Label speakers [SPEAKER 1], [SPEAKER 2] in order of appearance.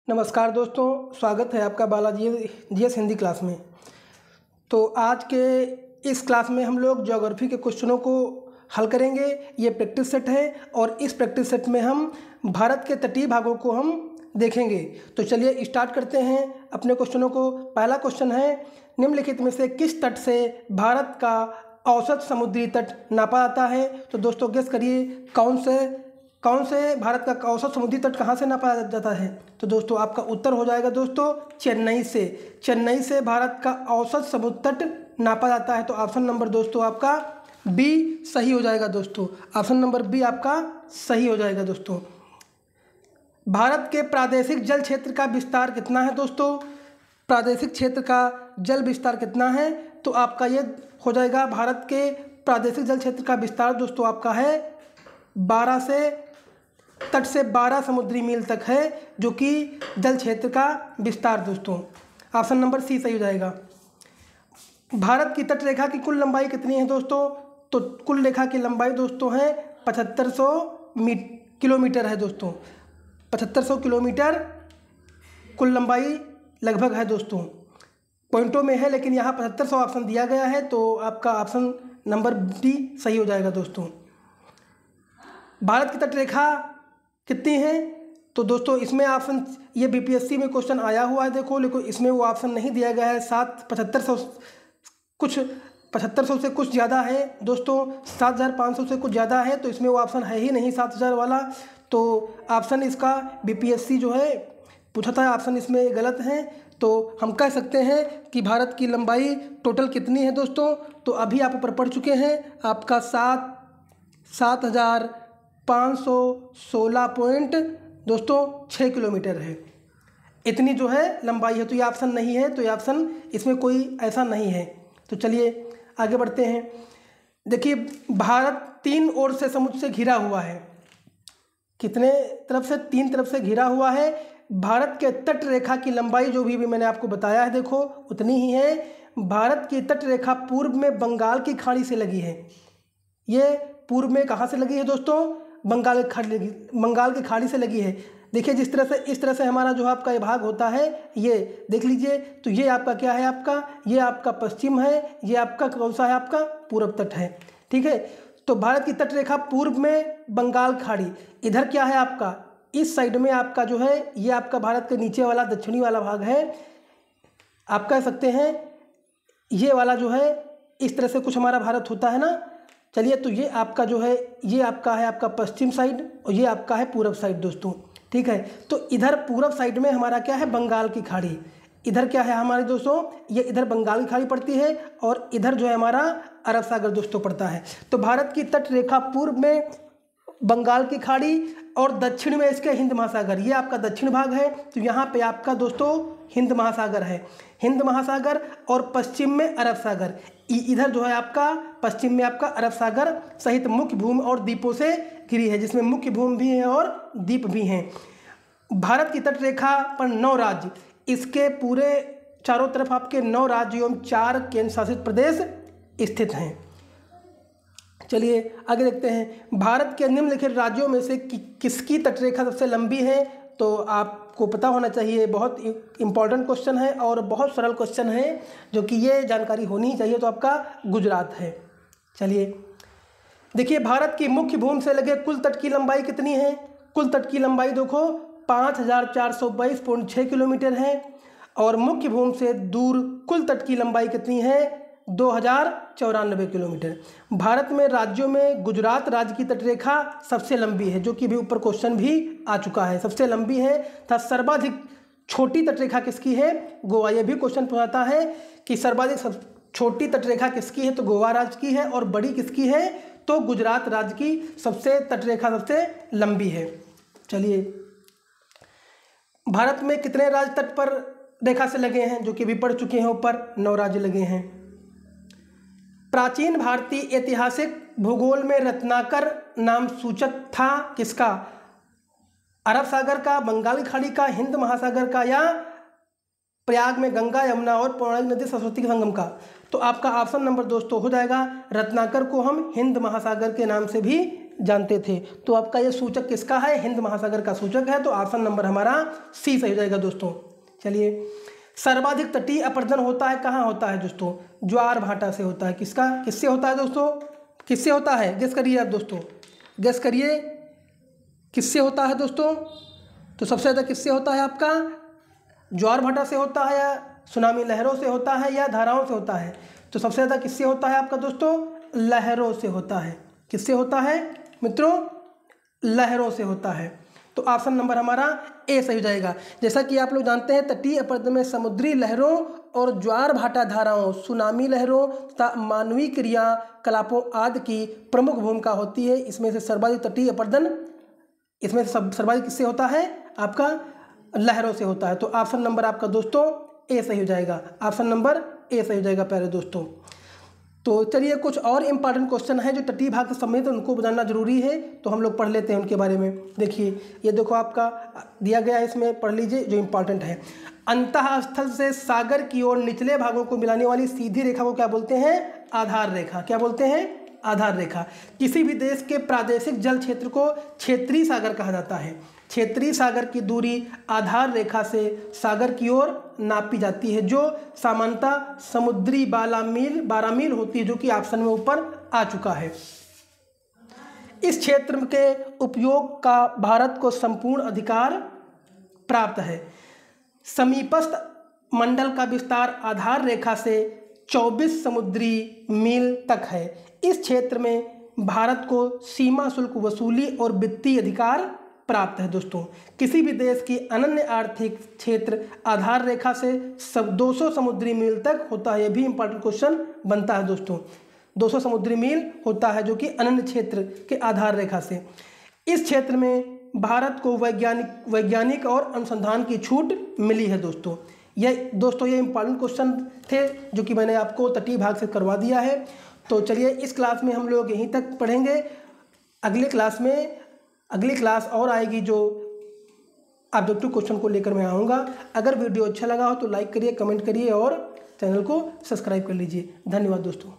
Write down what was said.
[SPEAKER 1] नमस्कार दोस्तों, स्वागत है आपका बालाजी जीएस हिंदी क्लास में। तो आज के इस क्लास में हम लोग ज्योग्राफी के क्वेश्चनों को हल करेंगे। ये प्रैक्टिस सेट है और इस प्रैक्टिस सेट में हम भारत के तटीय भागों को हम देखेंगे। तो चलिए स्टार्ट करते हैं अपने क्वेश्चनों को। पहला क्वेश्चन है, निम्नलिखित में से किस तट से भारत का औसत समुद्री तट नापा जाता है? तो दोस्तों गेस करिए कौन से भारत का औसत समुद्री तट कहाँ से नापा जाता है? तो दोस्तों आपका उत्तर हो जाएगा दोस्तों चेन्नई से भारत का औसत समुद्री तट नापा जाता है। तो ऑप्शन नंबर दोस्तों आपका बी सही हो जाएगा दोस्तों। ऑप्शन नंबर बी आपका सही हो जाएगा दोस्तों। भारत के प्रादेशिक जल क्षेत्र का विस्तार कितना है दोस्तों? प्रादेशिक क्षेत्र का जल विस्तार कितना है? तो आपका ये हो जाएगा, भारत के प्रादेशिक जल क्षेत्र का विस्तार दोस्तों आपका है 12 से तट से 12 समुद्री मील तक है, जो कि जल क्षेत्र का विस्तार दोस्तों। ऑप्शन नंबर सी सही हो जाएगा। भारत की तट रेखा की कुल लंबाई कितनी है दोस्तों? तो कुल रेखा की लंबाई दोस्तों है 7500 किलोमीटर है दोस्तों। 7500 किलोमीटर कुल लंबाई लगभग है दोस्तों। पॉइंटों में है लेकिन यहाँ 7500 ऑप्शन दिया गया है, तो आपका ऑप्शन नंबर डी सही हो जाएगा दोस्तों। भारत की तट रेखा कितनी है? तो दोस्तों इसमें ऑप्शन, ये बीपीएससी में क्वेश्चन आया हुआ है देखो, लेकिन इसमें वो ऑप्शन नहीं दिया गया है। 7500 से कुछ ज़्यादा है दोस्तों, 7500 से कुछ ज़्यादा है, तो इसमें वो ऑप्शन है ही नहीं 7000 वाला। तो ऑप्शन इसका बीपीएससी जो है पूछा था, ऑप्शन इसमें गलत है। तो हम कह सकते हैं कि भारत की लंबाई टोटल कितनी है दोस्तों? तो अभी आप ऊपर पढ़ चुके हैं, आपका 7516 पॉइंट दोस्तों 6 किलोमीटर है। इतनी जो है लंबाई है। तो ये ऑप्शन नहीं है, तो ये ऑप्शन इसमें कोई ऐसा नहीं है। तो चलिए आगे बढ़ते हैं। देखिए, भारत 3 ओर से समुद्र से घिरा हुआ है। कितने तरफ से? 3 तरफ से घिरा हुआ है। भारत के तट रेखा की लंबाई जो भी मैंने आपको बताया है देखो उतनी ही है। भारत की तट रेखा पूर्व में बंगाल की खाड़ी से लगी है। ये पूर्व में कहाँ से लगी है दोस्तों? बंगाल की खाड़ी से लगी है। देखिए जिस तरह से, इस तरह से हमारा जो आपका ये भाग होता है, ये देख लीजिए। तो ये आपका क्या है? ये आपका पश्चिम है, ये आपका कौन सा है? आपका पूर्व तट है। ठीक है। तो भारत की तट रेखा पूर्व में बंगाल खाड़ी, इधर क्या है आपका? इस साइड में आपका जो है ये आपका भारत के नीचे वाला दक्षिणी वाला भाग है। आप कह सकते हैं ये वाला जो है इस तरह से कुछ हमारा भारत होता है ना। चलिए, तो ये आपका जो है, ये आपका है आपका पश्चिम साइड और ये आपका है पूरब साइड दोस्तों। ठीक है। तो इधर पूरब साइड में हमारा क्या है? बंगाल की खाड़ी। इधर क्या है हमारे दोस्तों? ये इधर बंगाल की खाड़ी पड़ती है और इधर जो है हमारा अरब सागर दोस्तों पड़ता है। तो भारत की तट रेखा पूर्व में बंगाल की खाड़ी और दक्षिण में इसके हिंद महासागर, ये आपका दक्षिण भाग है। तो यहाँ पे आपका दोस्तों हिंद महासागर है, हिंद महासागर, और पश्चिम में अरब सागर। इधर जो है आपका पश्चिम में आपका अरब सागर सहित मुख्य भूमि और द्वीपों से घिरी है, जिसमें मुख्य भूमि भी है और द्वीप भी हैं। भारत की तट रेखा पर 9 राज्य, इसके पूरे चारों तरफ आपके 9 राज्य एवं 4 केंद्र शासित प्रदेश स्थित हैं। चलिए आगे देखते हैं। भारत के निम्नलिखित राज्यों में से किसकी तटरेखा सबसे लंबी है? तो आपको पता होना चाहिए, बहुत इंपॉर्टेंट क्वेश्चन है और बहुत सरल क्वेश्चन है, जो कि ये जानकारी होनी ही चाहिए। तो आपका गुजरात है। चलिए देखिए, भारत की मुख्य भूमि से लगे कुल तट की लंबाई कितनी है? कुल तट की लंबाई देखो 5422.6 किलोमीटर है, और मुख्य भूमि से दूर कुल तट की लंबाई कितनी है? 2094 किलोमीटर। भारत में राज्यों में गुजरात राज्य की तटरेखा सबसे लंबी है, जो कि भी ऊपर क्वेश्चन भी आ चुका है, सबसे लंबी है। तथा सर्वाधिक छोटी तटरेखा किसकी है? गोवा। ये भी क्वेश्चन पूछाता है कि सर्वाधिक छोटी तटरेखा किसकी है? तो गोवा राज्य की है। और बड़ी किसकी है? तो गुजरात राज्य की सबसे तटरेखा सबसे लंबी है। चलिए, भारत में कितने राज्य तट पर रेखा से लगे हैं? जो कि भी पढ़ चुके हैं, ऊपर 9 राज्य लगे हैं। प्राचीन भारतीय ऐतिहासिक भूगोल में रत्नाकर नाम सूचक था किसका? अरब सागर का, बंगाल की खाड़ी का, हिंद महासागर का, या प्रयाग में गंगा, यमुना और पौराणिक नदी सरस्वती के संगम का? तो आपका ऑप्शन नंबर दोस्तों हो जाएगा, रत्नाकर को हम हिंद महासागर के नाम से भी जानते थे। तो आपका ये सूचक किसका है? हिंद महासागर का सूचक है। तो ऑप्शन नंबर हमारा सी सही हो जाएगा दोस्तों। चलिए, सर्वाधिक तटीय अपरदन होता है कहाँ होता है दोस्तों? ज्वार भाटा से होता है। किससे होता है दोस्तों? किससे होता है? गेस करिए आप दोस्तों, गेस करिए किससे होता है दोस्तों? तो सबसे ज़्यादा किससे होता है आपका? ज्वार भाटा से होता है, या सुनामी लहरों से होता है, या धाराओं से होता है? तो सबसे ज़्यादा किससे होता है आपका दोस्तों? लहरों से होता है। किससे होता है मित्रों? लहरों से होता है। तो ऑप्शन नंबर हमारा ए सही हो जाएगा। जैसा कि आप लोग जानते हैं, तटीय अपरदन में समुद्री लहरों और ज्वार भाटा धाराओं, सुनामी लहरों तथा मानवीय क्रियाकलापों आदि की प्रमुख भूमिका होती है। इसमें से सर्वाधिक तटीय अपरदन, इसमें से सर्वाधिक किससे होता है? आपका लहरों से होता है। तो ऑप्शन नंबर आपका दोस्तों ए सही हो जाएगा। ऑप्शन नंबर ए सही हो जाएगा प्यारे दोस्तों। तो चलिए, कुछ और इंपॉर्टेंट क्वेश्चन है जो तटीय भाग से संबंधित, उनको जानना जरूरी है, तो हम लोग पढ़ लेते हैं उनके बारे में। देखिए, ये देखो आपका दिया गया है, इसमें पढ़ लीजिए जो इंपॉर्टेंट है। अंतःस्थल से सागर की ओर निचले भागों को मिलाने वाली सीधी रेखा को क्या बोलते हैं? आधार रेखा। क्या बोलते हैं? आधार रेखा। किसी भी देश के प्रादेशिक जल क्षेत्र को क्षेत्रीय सागर कहा जाता है। क्षेत्रीय सागर की दूरी आधार रेखा से सागर की ओर नापी जाती है, जो सामान्यतः समुद्री 12 मील होती है, जो कि ऑप्शन में ऊपर आ चुका है। इस क्षेत्र के उपयोग का भारत को संपूर्ण अधिकार प्राप्त है। समीपस्थ मंडल का विस्तार आधार रेखा से 24 समुद्री मील तक है। इस क्षेत्र में भारत को सीमा शुल्क वसूली और वित्तीय अधिकार प्राप्त है दोस्तों। किसी भी देश की अनन्य आर्थिक क्षेत्र आधार रेखा से 200 समुद्री मील तक होता है। यह भी इंपॉर्टेंट क्वेश्चन बनता है दोस्तों। 200 समुद्री मील होता है, जो कि अनन्य क्षेत्र के आधार रेखा से। इस क्षेत्र में भारत को वैज्ञानिक और अनुसंधान की छूट मिली है दोस्तों। ये इंपॉर्टेंट क्वेश्चन थे जो कि मैंने आपको तटीय भाग से करवा दिया है। तो चलिए, इस क्लास में हम लोग यहीं तक पढ़ेंगे। अगली क्लास और आएगी जो ऑब्जेक्टिव क्वेश्चन को लेकर मैं आऊँगा। अगर वीडियो अच्छा लगा हो तो लाइक करिए, कमेंट करिए और चैनल को सब्सक्राइब कर लीजिए। धन्यवाद दोस्तों।